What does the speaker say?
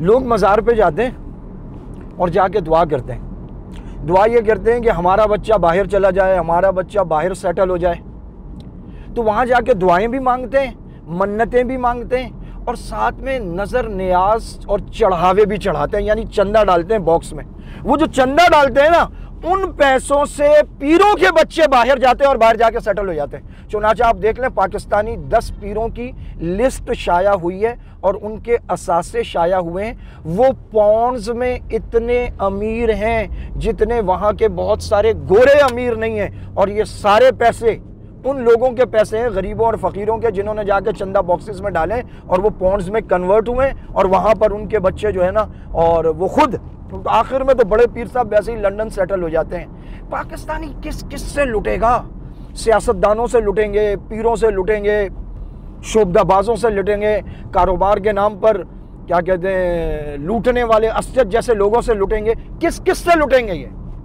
लोग मज़ार पे जाते हैं और जाके दुआ करते हैं। दुआ ये करते हैं कि हमारा बच्चा बाहर चला जाए, हमारा बच्चा बाहर सेटल हो जाए। तो वहाँ जाके दुआएं भी मांगते हैं, मन्नतें भी मांगते हैं और साथ में नज़र नियाज और चढ़ावे भी चढ़ाते हैं, यानी चंदा डालते हैं बॉक्स में। वो जो चंदा डालते हैं ना, उन पैसों से पीरों के बच्चे बाहर जाते हैं और बाहर जाके सेटल हो जाते हैं। चुनांचे आप देख लें, पाकिस्तानी 10 पीरों की लिस्ट शाया हुई है और उनके असासे शाया हुए हैं। वो पौंड्स में इतने अमीर हैं जितने वहाँ के बहुत सारे गोरे अमीर नहीं हैं। और ये सारे पैसे उन लोगों के पैसे हैं, गरीबों और फ़कीरों के, जिन्होंने जाके चंदा बॉक्सेस में डाले और वो पौंड्स में कन्वर्ट हुए और वहाँ पर उनके बच्चे जो है ना, और वो खुद आखिर में तो बड़े पीर साहब वैसे ही लंदन सेटल हो जाते हैं। पाकिस्तानी किस से लुटेगा? सियासतदानों से लुटेंगे, पीरों से लुटेंगे, शोबदाबाजों से लुटेंगे, कारोबार के नाम पर क्या कहते हैं लूटने वाले असद जैसे लोगों से लुटेंगे। किस से लुटेंगे ये?